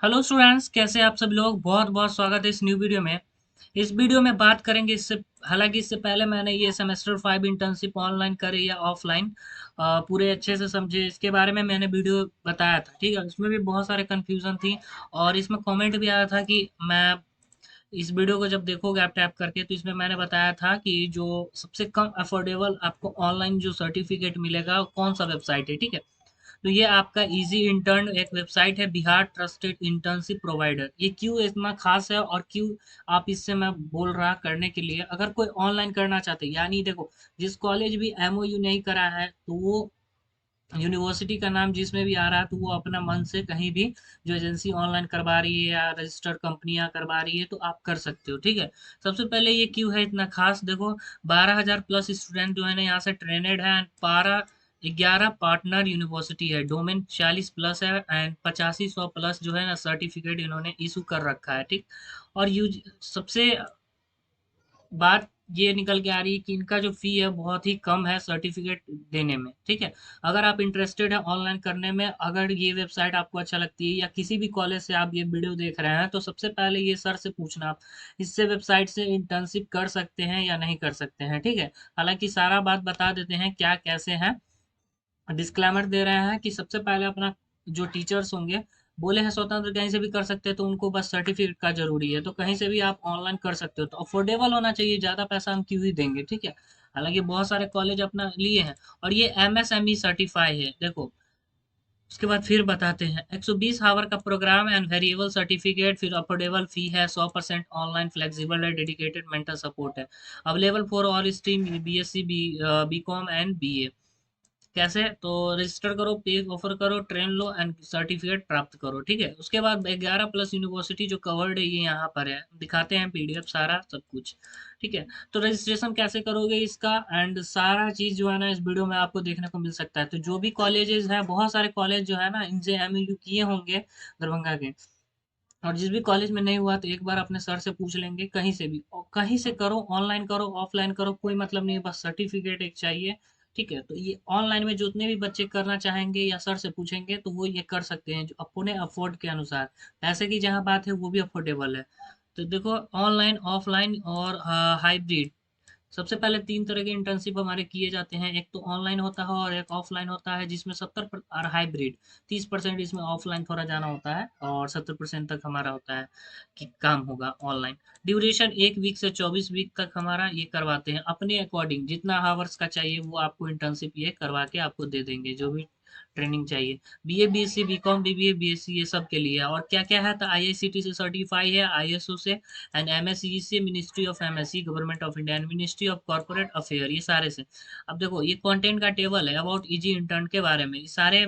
Hello students, कैसे आप सब लोग। बहुत बहुत स्वागत है इस न्यू वीडियो में। इस वीडियो में बात करेंगे इससे पहले मैंने ये सेमेस्टर 5 इंटर्नशिप ऑनलाइन करे या ऑफलाइन पूरे अच्छे से समझे, इसके बारे में मैंने वीडियो बताया था। ठीक है, उसमें भी बहुत सारे कन्फ्यूज़न थी और इसमें कमेंट भी आया था कि मैं इस वीडियो को जब देखोगे आप टैप करके, तो इसमें मैंने बताया था कि जो सबसे कम अफोर्डेबल आपको ऑनलाइन जो सर्टिफिकेट मिलेगा कौन सा वेबसाइट है। ठीक है, तो ये आपका इजी इंटर्न एक वेबसाइट है, बिहार ट्रस्टेड इंटर्नशिप प्रोवाइडर। ये क्यों इतना खास है और क्यों आप इससे मैं बोल रहा करने के लिए, अगर कोई ऑनलाइन करना चाहते हैं, यानी देखो जिस कॉलेज भी एमओयू नहीं करा है तो वो यूनिवर्सिटी का नाम जिसमें भी आ रहा है तो वो अपना मन से कहीं भी जो एजेंसी ऑनलाइन करवा रही है या रजिस्टर्ड कंपनियां करवा रही है तो आप कर सकते हो। ठीक है, सबसे पहले ये क्यों है इतना खास, देखो 12,000 प्लस स्टूडेंट जो है ना यहाँ से ट्रेनेड है। पारा 11 पार्टनर यूनिवर्सिटी है, डोमेन 40 प्लस है एंड 8500 प्लस जो है ना सर्टिफिकेट इन्होंने इशू कर रखा है। ठीक, और यूज सबसे बात ये निकल के आ रही है कि इनका जो फी है बहुत ही कम है सर्टिफिकेट देने में। ठीक है, अगर आप इंटरेस्टेड है ऑनलाइन करने में, अगर ये वेबसाइट आपको अच्छा लगती है या किसी भी कॉलेज से आप ये वीडियो देख रहे हैं, तो सबसे पहले ये सर से पूछना आप इससे वेबसाइट से इंटर्नशिप कर सकते हैं या नहीं कर सकते हैं। ठीक है, हालांकि सारा बात बता देते हैं क्या कैसे है। डिस्क्लेमर दे रहे हैं कि सबसे पहले अपना जो टीचर्स होंगे बोले हैं स्वतंत्र कहीं से भी कर सकते हैं, तो उनको बस सर्टिफिकेट का जरूरी है, तो कहीं से भी आप ऑनलाइन कर सकते हो। तो अफोर्डेबल होना चाहिए, ज़्यादा पैसा हम क्यों ही देंगे। ठीक है, हालांकि बहुत सारे कॉलेज अपना लिए हैं और ये एमएसएमई सर्टिफाई है। देखो उसके बाद फिर बताते हैं 120 आवर का प्रोग्राम एंड वेरिएबल सर्टिफिकेट, फिर अफोर्डेबल फी है, 100% ऑनलाइन, फ्लेक्सिबल है, डेडिकेटेड मेंटर सपोर्ट है, available for all stream BSc BCom and BA. कैसे, तो रजिस्टर करो, पे ऑफर करो, ट्रेन लो एंड सर्टिफिकेट प्राप्त करो। ठीक है, उसके बाद 11 प्लस यूनिवर्सिटी जो कवर्ड है ये यहाँ पर है, दिखाते हैं पीडीएफ सारा सब कुछ। ठीक है, तो रजिस्ट्रेशन कैसे करोगे इसका एंड सारा चीज जो है ना इस वीडियो में आपको देखने को मिल सकता है। तो जो भी कॉलेजेस हैं, बहुत सारे कॉलेज जो है ना इनसे एमयू किए होंगे दरभंगा के, और जिस भी कॉलेज में नहीं हुआ तो एक बार अपने सर से पूछ लेंगे, कहीं से भी और कहीं से करो, ऑनलाइन करो ऑफलाइन करो कोई मतलब नहीं है, बस सर्टिफिकेट एक चाहिए। ठीक है, तो ये ऑनलाइन में जितने भी बच्चे करना चाहेंगे या सर से पूछेंगे तो वो ये कर सकते हैं जो अपने अफोर्ड के अनुसार। पैसे की जहाँ बात है वो भी अफोर्डेबल है। तो देखो ऑनलाइन ऑफलाइन और हाइब्रिड, सबसे पहले 3 तरह के इंटर्नशिप हमारे किए जाते हैं, एक तो ऑनलाइन होता है और एक ऑफलाइन होता है, जिसमें 70 और हाइब्रिड 30% इसमें ऑफलाइन थोड़ा जाना होता है और 70% तक हमारा होता है कि काम होगा ऑनलाइन। ड्यूरेशन 1 वीक से 24 वीक तक हमारा ये करवाते हैं अपने अकॉर्डिंग, जितना हावर्स का चाहिए वो आपको इंटर्नशिप ये करवा के आपको दे देंगे, जो भी ट्रेनिंग चाहिए। BA BSc BCom BBA BSc ये सब के लिए है। और क्या क्या है, तो आईआईसीटी से सर्टिफाई है, आईएसओ से एंड एमएसई से, ministry of MSE government of India and ministry of corporate affair, ये सारे से। अब देखो ये कंटेंट का टेबल है अबाउट इजी इंटर्न के बारे में, ये सारे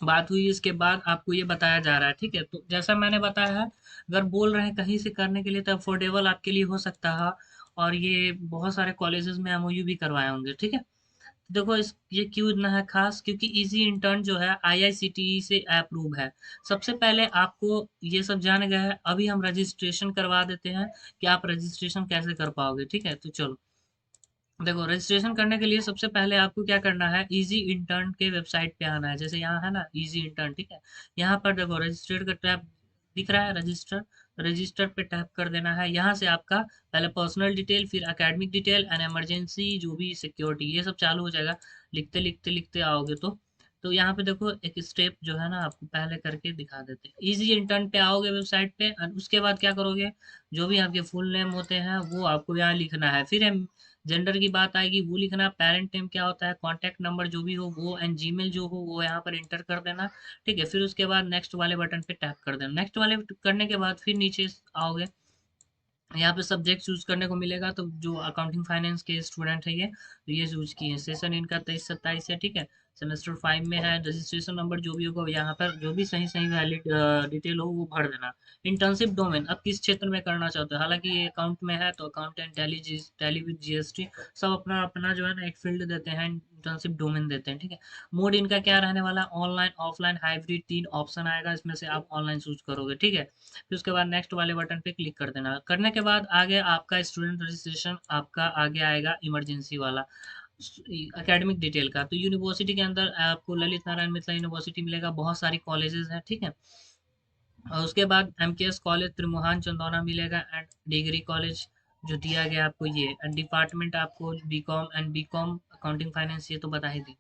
बात हुई, इसके बाद आपको ये बताया जा रहा है। ठीक है, तो जैसा मैंने बताया है, अगर बोल रहे हैं कहीं से करने के लिए तो अफोर्डेबल आपके लिए हो सकता है, और ये बहुत सारे कॉलेजेस में एमओयू भी करवाए होंगे। ठीक है, देखो इस ये क्यों इतना है खास, क्योंकि इजी इंटर्न जो है आईआईसीटीई से अप्रूव है। सबसे पहले आपको ये सब जान गया है, अभी हम रजिस्ट्रेशन करवा देते हैं कि आप रजिस्ट्रेशन कैसे कर पाओगे। ठीक है, तो चलो देखो रजिस्ट्रेशन करने के लिए सबसे पहले आपको क्या करना है, इजी इंटर्न के वेबसाइट पे आना है, जैसे यहाँ है ना इजी इंटर्न। ठीक है, यहाँ पर देखो रजिस्टर्ड का टैब दिख रहा है, रजिस्टर, रजिस्टर पे टैप कर देना है। यहाँ से आपका पहले पर्सनल डिटेल, फिर एकेडमिक डिटेल एंड इमरजेंसी जो भी सिक्योरिटी ये सब चालू हो जाएगा। लिखते लिखते लिखते आओगे तो यहाँ पे देखो एक स्टेप जो है ना आपको पहले करके दिखा देते हैं। इजी इंटर्न पे आओगे वेबसाइट पे और उसके बाद क्या करोगे, जो भी आपके फुल नेम होते हैं वो आपको यहाँ लिखना है, फिर जेंडर की बात आएगी वो लिखना, पेरेंट नेम क्या होता है, कॉन्टैक्ट नंबर जो भी हो वो एंड जीमेल जो हो वो यहाँ पर इंटर कर देना। ठीक है, फिर उसके बाद नेक्स्ट वाले बटन पे टैप कर देना। नेक्स्ट वाले करने के बाद फिर नीचे आओगे, यहाँ पे सब्जेक्ट चूज करने को मिलेगा, तो जो अकाउंटिंग फाइनेंस के स्टूडेंट है ये तो ये चूज किए हैं। सेशन इनका 23-27 है। ठीक है, सेमेस्टर 5 में है। रजिस्ट्रेशन नंबर जो भी होगा यहाँ पर जो भी सही सही वैलिड डिटेल हो वो भर देना। इंटर्नशिप डोमेन, अब किस क्षेत्र में करना चाहते हो, हालांकि ये अकाउंट में है तो account and tally with GST, सब अपना अपना जो है ना एक फील्ड देते हैं, इंटर्नशिप डोमेन देते हैं। ठीक है, मोड इनका क्या रहने वाला, ऑनलाइन ऑफलाइन हाइब्रिड 3 ऑप्शन आएगा, इसमें से आप ऑनलाइन चूज करोगे। ठीक है, फिर उसके बाद नेक्स्ट वाले बटन पे क्लिक कर देना। करने के बाद आगे आपका स्टूडेंट रजिस्ट्रेशन आपका आगे आएगा, इमरजेंसी वाला एकेडमिक डिटेल का। तो यूनिवर्सिटी के अंदर आपको ललित नारायण मिथिला यूनिवर्सिटी मिलेगा, बहुत सारी कॉलेजेस हैं। ठीक है, और उसके बाद एमकेएस कॉलेज त्रिमुहान चंदौना मिलेगा, एंड डिग्री कॉलेज जो दिया गया आपको ये, एंड डिपार्टमेंट आपको BCom and BCom accounting finance, ये तो बता ही दी।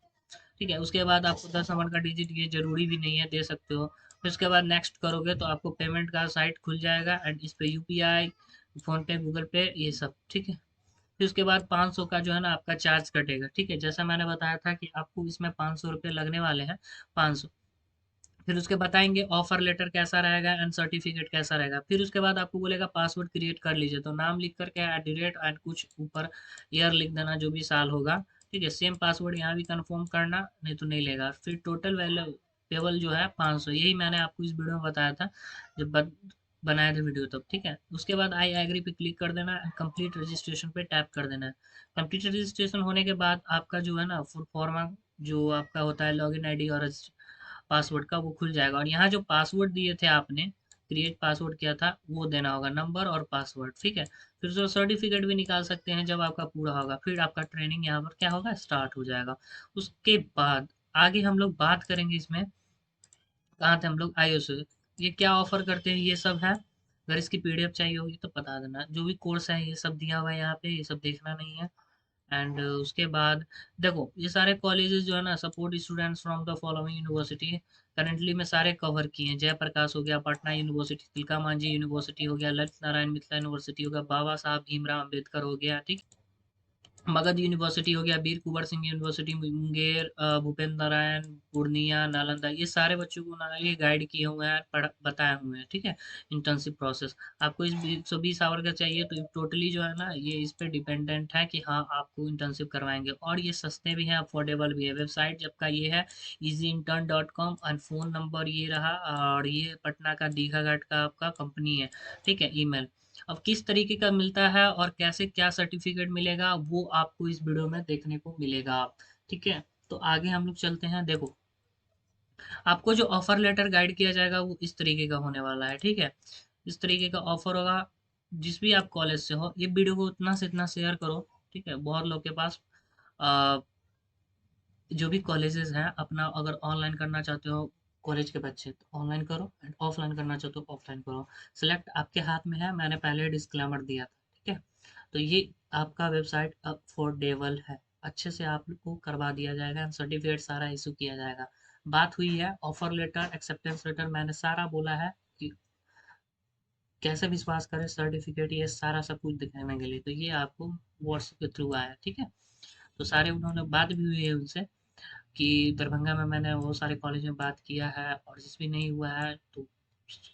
ठीक है, उसके बाद आपको 10 नंबर का डिजिट, ये जरूरी भी नहीं है, दे सकते हो। फिर उसके बाद नेक्स्ट करोगे तो आपको पेमेंट का साइट खुल जाएगा, एंड इस पे यूपीआई, फोन पे, गूगल पे, ये सब। ठीक है, फिर उसके बाद 500 का जो है ना आपका चार्ज कटेगा। ठीक है, जैसा मैंने बताया था कि आपको इसमें 500 रुपये लगने वाले हैं, 500। फिर उसके बताएंगे ऑफर लेटर कैसा रहेगा एंड सर्टिफिकेट कैसा रहेगा। फिर उसके बाद आपको बोलेगा पासवर्ड क्रिएट कर लीजिए, तो नाम लिख करके @ एंड कुछ ऊपर ईयर लिख देना, जो भी साल होगा। ठीक है, सेम पासवर्ड यहाँ भी कंफर्म करना, नहीं तो नहीं लेगा। फिर टोटल वैल्यू पेबल जो है 500, यही मैंने आपको इस वीडियो में बताया था जब बनाए थे वीडियो तब। ठीक है, उसके बाद आई एग्री पे क्लिक कर देना, कंप्लीट रजिस्ट्रेशन पे टैप कर देना है। कंप्लीट रजिस्ट्रेशन होने के बाद आपका जो है ना फुल फॉर्मा जो आपका होता है लॉगिन आईडी और पासवर्ड का, वो खुल जाएगा। और यहाँ जो पासवर्ड दिए थे आपने, क्रिएट पासवर्ड किया था, वो देना होगा, नंबर और पासवर्ड। ठीक है, फिर जो सर्टिफिकेट भी निकाल सकते हैं जब आपका पूरा होगा। फिर आपका ट्रेनिंग यहाँ पर क्या होगा, स्टार्ट हो जाएगा। उसके बाद आगे हम लोग बात करेंगे इसमें, कहाँ थे हम लोग, आईओ से। ये क्या ऑफर करते हैं, ये सब है। अगर इसकी पीडीएफ चाहिए होगी तो बता देना। जो भी कोर्स है ये सब दिया हुआ है यहाँ पे, ये सब देखना नहीं है। एंड उसके बाद देखो, ये सारे कॉलेजेस जो है ना support students from the following university. Currently में सारे कवर किए हैं, जयप्रकाश हो गया, पटना यूनिवर्सिटी, तिलका मांझी यूनिवर्सिटी हो गया, ललित नारायण मिथिला यूनिवर्सिटी हो गया, बाबा साहब भीमराव अम्बेडकर हो गया, ठीक। मगध यूनिवर्सिटी हो गया, वीर कुंवर सिंह यूनिवर्सिटी मुंगेर, भूपेंद्र नारायण, पूर्णिया, नालंदा, ये सारे बच्चों को ना ये गाइड किए हुए हैं, बताए हुए हैं। ठीक है, इंटर्नशिप प्रोसेस आपको इस 120 आवर का चाहिए तो टोटली जो है ना ये इस पे डिपेंडेंट है कि हाँ आपको इंटर्नशिप करवाएंगे। और ये सस्ते भी हैं, अफोर्डेबल भी है। वेबसाइट जब का ये है easyintern.com, और फ़ोन नंबर ये रहा, और ये पटना का दीघा घाट का आपका कंपनी है। ठीक है, ईमेल। अब किस तरीके का मिलता है और कैसे क्या सर्टिफिकेट मिलेगा, वो आपको इस वीडियो में देखने को मिलेगा। ठीक है, तो आगे हम लोग चलते हैं। देखो, आपको जो ऑफर लेटर गाइड किया जाएगा वो इस तरीके का होने वाला है। ठीक है, इस तरीके का ऑफर होगा। जिस भी आप कॉलेज से हो, ये वीडियो को उतना से इतना शेयर करो। ठीक है, बहुत लोग के पास जो भी कॉलेजेस हैं अपना, अगर ऑनलाइन करना चाहते हो कॉलेज के बच्चे तो ऑनलाइन करो, एंड ऑफलाइन करना चाहते हो ऑफलाइन करो। सिलेक्ट आपके हाथ में है, मैंने पहले डिस्क्लेमर दिया था। ठीक है, तो ये आपका वेबसाइट अफोर्डेबल है, अच्छे से आप लोग को करवा दिया जाएगा, सर्टिफिकेट सारा इशू किया जाएगा। बात हुई है ऑफर लेटर, एक्सेप्टेंस लेटर, मैंने सारा बोला है कि कैसे विश्वास करें, सर्टिफिकेट, ये सारा सब कुछ दिखाने के लिए। तो ये आपको व्हाट्सएप के थ्रू आया। ठीक है, तो सारे उन्होंने बात भी हुई है उनसे कि दरभंगा में मैंने बहुत सारे कॉलेज में बात किया है, और जिस भी नहीं हुआ है तो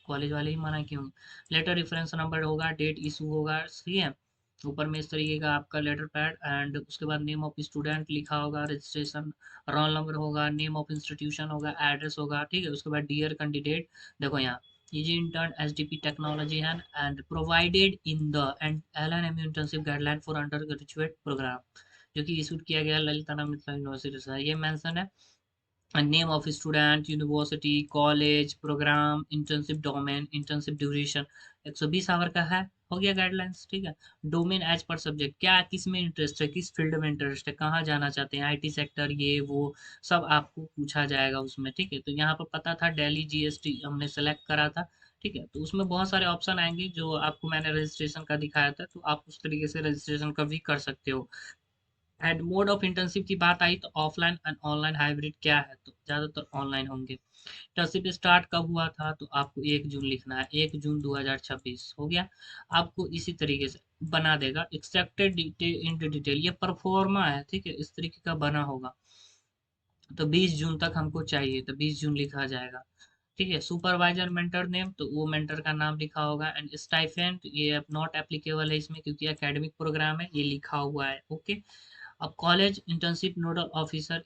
कॉलेज वाले ही मना क्यों। लेटर रेफरेंस नंबर होगा, डेट इशू होगा, ठीक है। ऊपर में इस तरीके का आपका लेटर पैड, एंड उसके बाद नेम ऑफ स्टूडेंट लिखा होगा, रजिस्ट्रेशन, रोल नंबर होगा, नेम ऑफ इंस्टीट्यूशन होगा, एड्रेस होगा। ठीक है, उसके बाद डियर कैंडिडेट, देखो यहाँ easy intern sdp technology and provided in the and lnmu internship guideline for undergraduate program, जो कि इशू किया गया ललिताना मिथिला यूनिवर्सिटी से। ये मेंशन है name of student, university, college, program, internship domain, internship duration, 120 hour का है। हो गया गाइडलाइंस। ठीक है, डोमेन एज पर सब्जेक्ट, क्या किस में इंटरेस्ट है, किस फील्ड में इंटरेस्ट है, कहाँ जाना चाहते हैं, आईटी सेक्टर, ये वो सब आपको पूछा जाएगा उसमें। ठीक है, तो यहाँ पर पता था दिल्ली जीएसटी हमने सेलेक्ट करा था। ठीक है, तो उसमें बहुत सारे ऑप्शन आएंगे जो आपको मैंने रजिस्ट्रेशन का दिखाया था, तो आप उस तरीके से रजिस्ट्रेशन का भी कर सकते हो। एंड मोड ऑफ इंटर्नशिप की बात आई तो ऑफलाइन एंड ऑनलाइन हाइब्रिड क्या है, तो ज़्यादातर ऑनलाइन होंगे। इंटर्नशिप स्टार्ट कब हुआ था, तो आपको 1 जून लिखना है, 1 जून 2026 हो गया। आपको इसी तरीके से बना देगा एक्सेप्टेड डिटेल इन डिटेल, ये परफॉर्मा है। ठीक है, इस तरीके का बना होगा। तो 20 जून तक हमको चाहिए, तो 20 जून लिखा जाएगा। ठीक है, सुपरवाइजर मेंटर नेम, तो वो मेंटर का नाम लिखा होगा। एंड स्टाइफेंड ये नॉट एप्लीकेबल है इसमें, क्योंकि एकेडमिक प्रोग्राम है, ये लिखा हुआ है। ओके, अब college internship nodal officer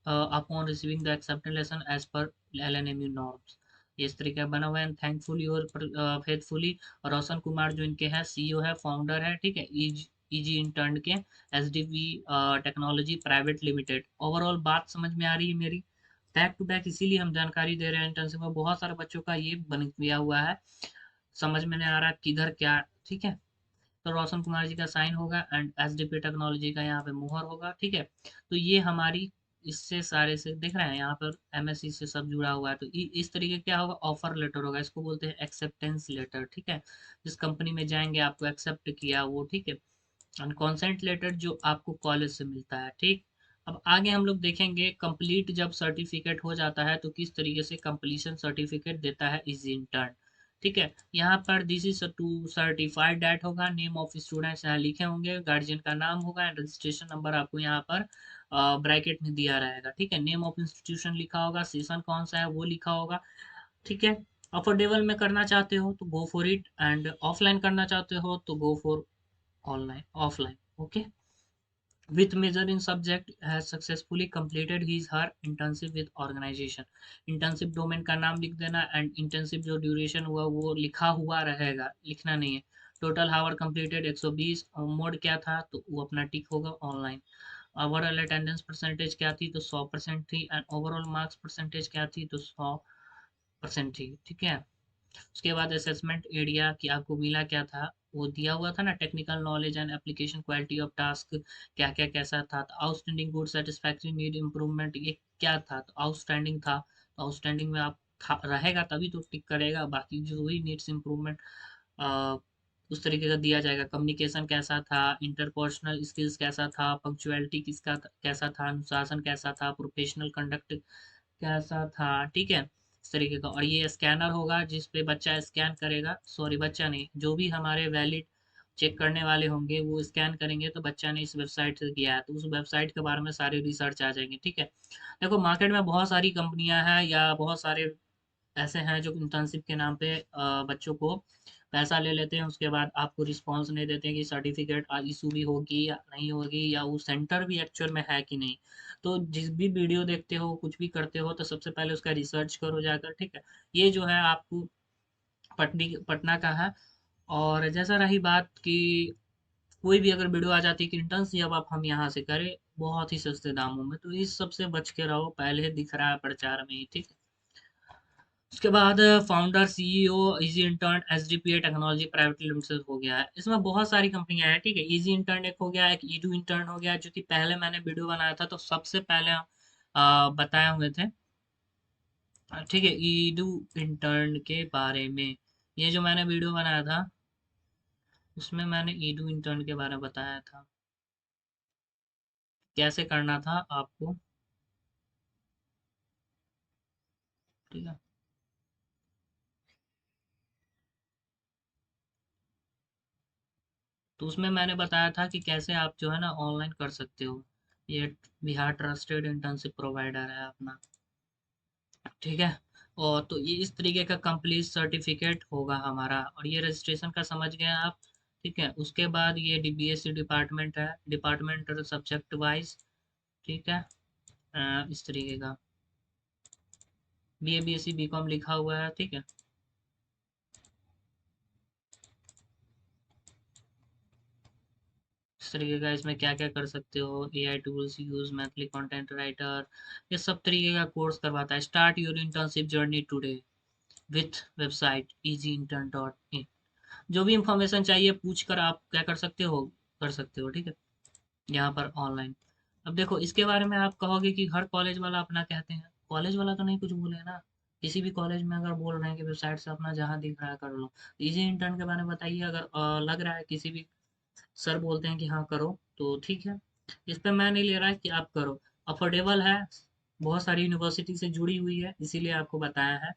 upon receiving the acceptance lesson as per LNMU norms, ये इस तरीके का बना हुआ है। Thankful your faithfully Roshan Kumar, जो इनके हैं सीईओ है, फाउंडर है। ठीक है, इजी इंटर्न के, SDV technology private limited. Overall बात समझ में आ रही है मेरी, बैक टू बैक इसीलिए हम जानकारी दे रहे हैं। इंटर्नशिप में बहुत सारे बच्चों का ये बन गया हुआ है, समझ में नहीं आ रहा किधर क्या। ठीक है, तो रोशन कुमार जी का साइन होगा, एंड एसडीपी टेक्नोलॉजी का यहाँ पे मुहर होगा। ठीक है, तो ये हमारी इससे सारे से देख रहे हैं यहाँ पर एमएससी से सब जुड़ा हुआ है, तो इस तरीके क्या होगा, ऑफर लेटर होगा, इसको बोलते हैं एक्सेप्टेंस लेटर, ठीक है। जिस कंपनी में जाएंगे आपको एक्सेप्ट किया वो, ठीक है। एंड कॉन्सेंट लेटर जो आपको कॉलेज से मिलता है, ठीक। अब आगे हम लोग देखेंगे कंप्लीट जब सर्टिफिकेट हो जाता है तो किस तरीके से कंप्लीशन सर्टिफिकेट देता है इजी इंटर्न, ठीक है। यहाँ पर this is to certified date होगा, नेम ऑफ स्टूडेंट्स यहाँ लिखे होंगे, गार्जियन का नाम होगा एंड रजिस्ट्रेशन नंबर आपको यहाँ पर ब्रैकेट में दिया रहेगा, ठीक है। नेम ऑफ इंस्टीट्यूशन लिखा होगा, सेशन कौन सा है वो लिखा होगा, ठीक है। अफोर्डेबल में करना चाहते हो तो go for it, and offline करना चाहते हो तो go for online offline, okay. with major in subject has successfully completed his her internship with organization। internship domain का नाम लिख देना एंड इंटर्नशिप जो ड्यूरेशन हुआ वो लिखा हुआ रहेगा, लिखना नहीं है। टोटल हावर कंप्लीटेड 120, मोड क्या था तो वो अपना टिक होगा ऑनलाइन। ओवरऑल अटेंडेंस परसेंटेज क्या थी तो 100% थी, एंड ओवरऑल मार्क्स परसेंटेज क्या थी तो 100% थी, ठीक है। उसके बाद असेसमेंट एरिया कि आपको मिला क्या था, वो दिया हुआ था ना, technical knowledge and application quality of task क्या क्या कैसा था। तो outstanding, good, satisfactory, need improvement, ये क्या था तो आउटस्टैंडिंग था। तो आउटस्टैंडिंग में आप रहेगा तभी तो टिक करेगा, बाकी जो वही नीड्स इम्प्रूवमेंट उस तरीके का दिया जाएगा। कम्युनिकेशन कैसा था, इंटरपर्सनल स्किल्स कैसा था, पंक्चुअलिटी किसका कैसा था, अनुशासन कैसा था, प्रोफेशनल कंडक्ट कैसा था, ठीक है। इस तरीके का। और ये स्कैनर होगा जिस पे बच्चा स्कैन करेगा, सॉरी बच्चा नहीं, जो भी हमारे वैलिड चेक करने वाले होंगे वो स्कैन करेंगे तो बच्चा ने इस वेबसाइट से किया है तो उस वेबसाइट के बारे में सारे रिसर्च आ जाएंगे, ठीक है। देखो मार्केट में बहुत सारी कंपनियां हैं या बहुत सारे ऐसे हैं जो इंटर्नशिप के नाम पे बच्चों को पैसा ले लेते हैं, उसके बाद आपको रिस्पॉन्स नहीं देते हैं कि सर्टिफिकेट इशू भी होगी या नहीं होगी, या वो सेंटर भी एक्चुअल में है कि नहीं। तो जिस भी वीडियो देखते हो कुछ भी करते हो तो सबसे पहले उसका रिसर्च करो जाकर, ठीक है। ये जो है आपको पटनी पटना का है। और जैसा रही बात कि कोई भी अगर वीडियो आ जाती है कि इंटर्नशिप अब हम यहाँ से करें बहुत ही सस्ते दामों में, तो इस सबसे बच के रहो, पहले दिख रहा है प्रचार में ही, ठीक है। उसके बाद founder CEO easy intern SDPA technology private limited हो गया है, इसमें बहुत सारी कंपनियां हैं, ठीक है। इजी इंटर्न एक हो गया, एक ईडू इंटर्न हो गया, जो कि पहले मैंने वीडियो बनाया था तो सबसे पहले बताए हुए थे, ठीक है, ईडू इंटर्न के बारे में। ये जो मैंने वीडियो बनाया था उसमें मैंने ईडू इंटर्न के बारे में बताया था, कैसे करना था आपको, ठीक है। तो उसमें मैंने बताया था कि कैसे आप जो है ना ऑनलाइन कर सकते हो। ये बिहार ट्रस्टेड इंटर्नशिप प्रोवाइडर है अपना, ठीक है। और तो ये इस तरीके का कंप्लीट सर्टिफिकेट होगा हमारा, और ये रजिस्ट्रेशन का समझ गए आप, ठीक है। उसके बाद ये डीबीएससी डिपार्टमेंट है, डिपार्टमेंट सब्जेक्ट वाइज, ठीक है। इस तरीके का बीए बीएससी बीकॉम लिखा हुआ है, ठीक है। इस तरीके का इसमें क्या क्या कर सकते हो, AI tools use, Maithili content writer, ये सब तरीके का कोर्स करवाता है। Start your internship journey today with website easyintern.in। जो भी इंफॉर्मेशन चाहिए पूछ कर आप क्या कर सकते हो, कर सकते हो, ठीक है। यहाँ पर ऑनलाइन। अब देखो इसके बारे में आप कहोगे कि हर कॉलेज वाला अपना कहते हैं, कॉलेज वाला तो नहीं कुछ बोले ना। किसी भी कॉलेज में अगर बोल रहे हैं कि वेबसाइट से अपना जहाँ दिख रहा है कर लो। इजी इंटर्न के बारे में बताइए, अगर लग रहा है किसी भी सर बोलते हैं कि हाँ करो तो ठीक है। इस पे मैं नहीं ले रहा है कि आप करो, अफोर्डेबल है, बहुत सारी यूनिवर्सिटी से जुड़ी हुई है इसीलिए आपको बताया है।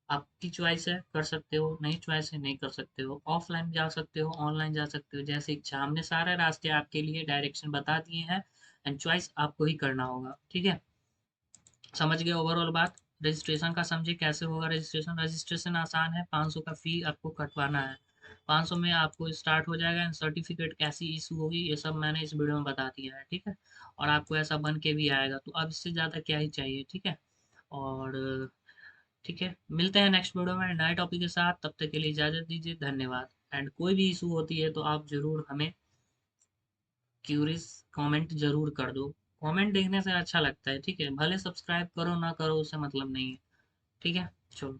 आपकी चॉइस है, कर सकते हो, नहीं चॉइस है नहीं कर सकते हो, ऑफलाइन जा सकते हो, ऑनलाइन जा सकते हो, जैसे इच्छा। हमने सारे रास्ते आपके लिए डायरेक्शन बता दिए हैं, एंड चॉइस आपको ही करना होगा, ठीक है। समझ गए ओवरऑल बात। रजिस्ट्रेशन का समझे कैसे होगा रजिस्ट्रेशन। रजिस्ट्रेशन आसान है, 500 का फी आपको कटवाना है, 500 में आपको स्टार्ट हो जाएगा, एंड सर्टिफिकेट कैसी इशू होगी ये सब मैंने इस वीडियो में बता दिया है, ठीक है। और आपको ऐसा बन के भी आएगा, तो अब इससे ज़्यादा क्या ही चाहिए, ठीक है। और ठीक है, मिलते हैं नेक्स्ट वीडियो में नए टॉपिक के साथ, तब तक के लिए इजाज़त दीजिए, धन्यवाद। एंड कोई भी इशू होती है तो आप ज़रूर हमें क्यूरियस कमेंट ज़रूर कर दो। कमेंट देखने से अच्छा लगता है, ठीक है। भले सब्सक्राइब करो ना करो उससे मतलब नहीं है, ठीक है। चलो।